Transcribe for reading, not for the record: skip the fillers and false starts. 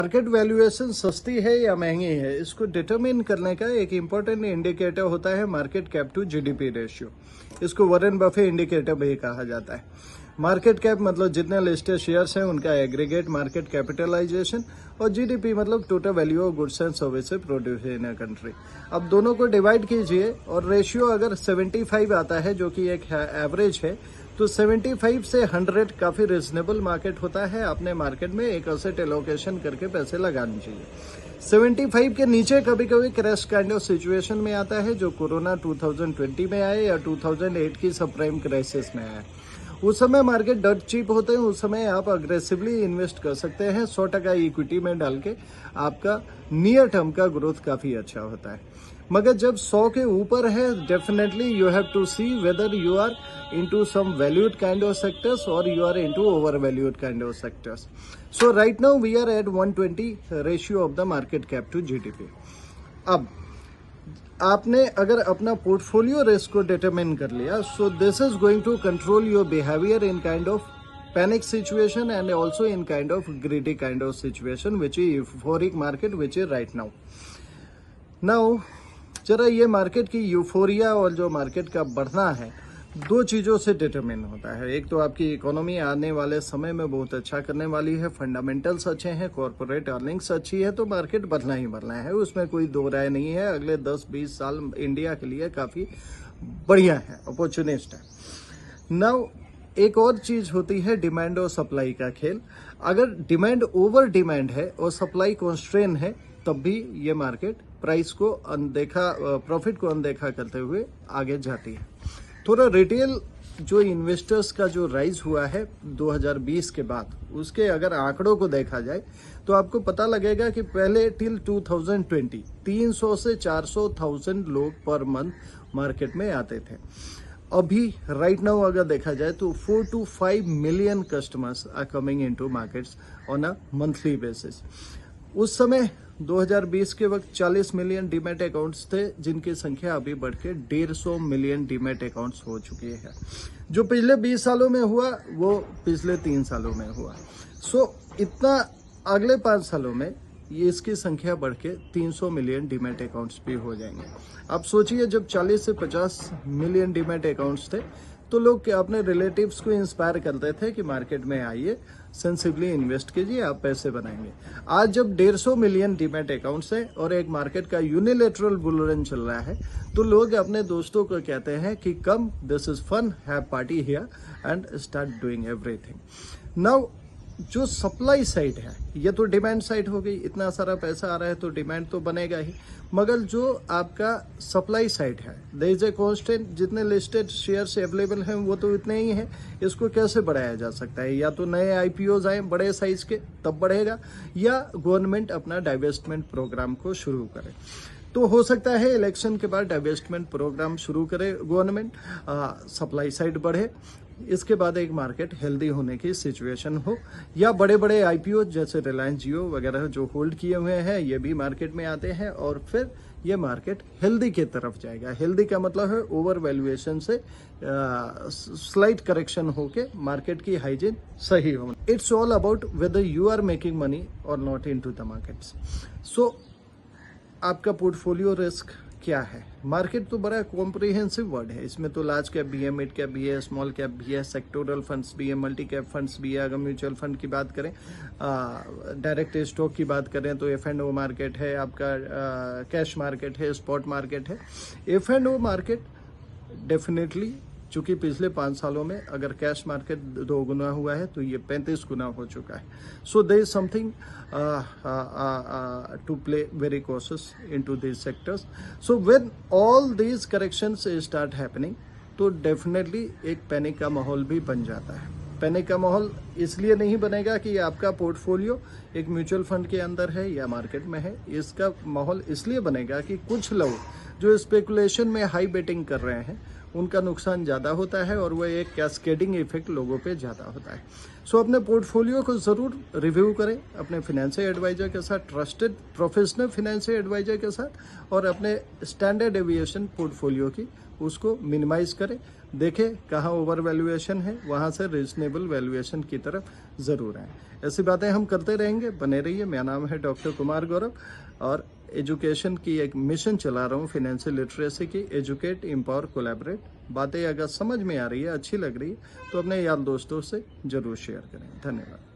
Market valuation सस्ती है या महंगी है, इसको डिटरमिन करने का एक इम्पोर्टेंट इंडिकेटर होता है market cap to GDP ratio. इसको वॉरेन बफे इंडिकेटर भी कहा जाता है। मार्केट कैप मतलब जितने लिस्टेड शेयर्स हैं उनका एग्रीगेट मार्केट कैपिटलाइजेशन, और जीडीपी मतलब total value of goods and services produce in a country. अब दोनों को डिवाइड कीजिए और रेशियो अगर 75 आता है, जो कि एक एवरेज है, तो 75 से 100 काफी रिजनेबल मार्केट होता है। अपने मार्केट में एक असेट एलोकेशन करके पैसे लगाने चाहिए। 75 के नीचे कभी कभी क्रैश काइंड ऑफ सिचुएशन में आता है, जो कोरोना 2020 में आए या 2008 की सबप्राइम क्राइसिस में आया। उस समय मार्केट डट चीप होते हैं, उस समय आप अग्रेसिवली इन्वेस्ट कर सकते हैं। 100% इक्विटी में डाल के आपका नियर टर्म का ग्रोथ काफी अच्छा होता है। मगर जब 100 के ऊपर है, definitely you have to see whether you are into some valued kind of sectors or you are into overvalued kind of sectors. So right now we are at 120 ratio of the market cap to GDP. अब आपने अगर अपना portfolio risk को determine कर लिया, so this is going to control your behavior in kind of panic situation and also in kind of greedy kind of situation which is euphoric market which is right now. Now जरा ये market की euphoria और जो market का बढ़ना है, दो चीजों से डिटरमिन होता है। एक तो आपकी इकोनॉमी आने वाले समय में बहुत अच्छा करने वाली है, फंडामेंटल्स अच्छे हैं, कॉर्पोरेट अर्निंग्स अच्छी है, तो मार्केट बढ़ना ही बढ़ना है, उसमें कोई दो राय नहीं है। अगले 10-20 साल इंडिया के लिए काफी बढ़िया है, अपॉर्चुनिस्ट है। नाउ एक और चीज होती है डिमांड और सप्लाई का खेल। अगर डिमांड ओवर डिमांड है और सप्लाई कॉन्स्ट्रेन है, तब भी ये मार्केट प्राइस को अनदेखा, प्रॉफिट को अनदेखा करते हुए आगे जाती है। थोड़ा रिटेल जो इन्वेस्टर्स का जो राइज हुआ है 2020 के बाद, उसके अगर आंकड़ों को देखा जाए तो आपको पता लगेगा कि पहले टिल 2020 300 से 400,000 लोग पर मंथ मार्केट में आते थे। अभी राइट नाउ अगर देखा जाए तो 4 to 5 million customers are coming into markets on a monthly basis. उस समय 2020 के वक्त 40 मिलियन डीमैट अकाउंट्स थे, जिनकी संख्या अभी बढ़ के 150 मिलियन डीमैट अकाउंट्स हो चुकी है। जो पिछले 20 सालों में हुआ वो पिछले 3 सालों में हुआ। सो इतना अगले 5 सालों में ये इसकी संख्या बढ़ के 300 मिलियन डीमैट अकाउंट्स भी हो जाएंगे। आप सोचिए, जब 40 से 50 मिलियन डीमैट अकाउंट्स थे तो लोग अपने रिलेटिव्स को इंस्पायर करते थे कि मार्केट में आइए, सेंसिबली इन्वेस्ट कीजिए, आप पैसे बनाएंगे। आज जब 150 मिलियन डीमैट अकाउंट्स है और एक मार्केट का यूनिलेटरल बुल रन चल रहा है, तो लोग अपने दोस्तों को कहते हैं कि come, this is fun, have party here and start doing everything. Now जो सप्लाई साइड है, ये तो डिमांड साइड हो गई, इतना सारा पैसा आ रहा है तो डिमांड तो बनेगा ही। मगर जो आपका सप्लाई साइड है, देयर इज ए कांस्टेंट, जितने लिस्टेड शेयर्स अवेलेबल हैं वो तो इतने ही हैं। इसको कैसे बढ़ाया जा सकता है? या तो नए आईपीओज आए बड़े साइज के, तब बढ़ेगा, या गवर्नमेंट अपना डाइवेस्टमेंट प्रोग्राम को शुरू करे। तो हो सकता है इलेक्शन के बाद डाइवेस्टमेंट प्रोग्राम शुरू करे गवर्नमेंट, सप्लाई साइड बढ़े, इसके बाद एक मार्केट हेल्दी होने की सिचुएशन हो, या बड़े बड़े आईपीओ जैसे रिलायंस जियो वगैरह जो होल्ड किए हुए हैं ये भी मार्केट में आते हैं, और फिर ये मार्केट हेल्दी की तरफ जाएगा। हेल्दी का मतलब है ओवर वैल्यूएशन से स्लाइट करेक्शन होके मार्केट की हाइजीन सही हो। It's all about whether you are making money और not into the markets. So आपका पोर्टफोलियो रिस्क क्या है? मार्केट तो बड़ा कॉम्प्रिहेंसिव वर्ड है, इसमें तो लार्ज कैप भी है, मिड कैप भी है, स्मॉल कैप भी है, सेक्टोरल फंड्स भी है, मल्टी कैप फंड्स भी है। अगर म्यूचुअल फंड की बात करें, डायरेक्ट स्टॉक की बात करें तो F&O मार्केट है, आपका कैश मार्केट है, स्पॉट मार्केट है। F&O मार्केट डेफिनेटली, चूंकि पिछले 5 सालों में अगर कैश मार्केट 2 गुना हुआ है तो ये 35 गुना हो चुका है। So there is something to play very cautious into these sectors. So when all these corrections start happening, तो डेफिनेटली एक पैनिक का माहौल भी बन जाता है। पैनिक का माहौल इसलिए नहीं बनेगा कि आपका पोर्टफोलियो एक म्यूचुअल फंड के अंदर है या मार्केट में है, इसका माहौल इसलिए बनेगा कि कुछ लोग जो स्पेकुलेशन में हाई बेटिंग कर रहे हैं उनका नुकसान ज़्यादा होता है और वह एक कैस्केडिंग इफेक्ट लोगों पे ज़्यादा होता है। सो अपने पोर्टफोलियो को ज़रूर रिव्यू करें अपने फाइनेंशियल एडवाइजर के साथ, ट्रस्टेड प्रोफेशनल फाइनेंशियल एडवाइजर के साथ, और अपने स्टैंडर्ड डेविएशन पोर्टफोलियो की उसको मिनिमाइज करें। देखें कहाँ ओवर वैल्यूएशन है, वहाँ से रीजनेबल वैल्यूएशन की तरफ ज़रूर आएँ। ऐसी बातें हम करते रहेंगे, बने रहिए। मेरा नाम है डॉक्टर कुमार गौरव और एजुकेशन की एक मिशन चला रहा हूँ फाइनेंशियल लिटरेसी की, एजुकेट, एम्पावर, कोलैबोरेट। बातें अगर समझ में आ रही है, अच्छी लग रही है, तो अपने यार दोस्तों से ज़रूर शेयर करें। धन्यवाद।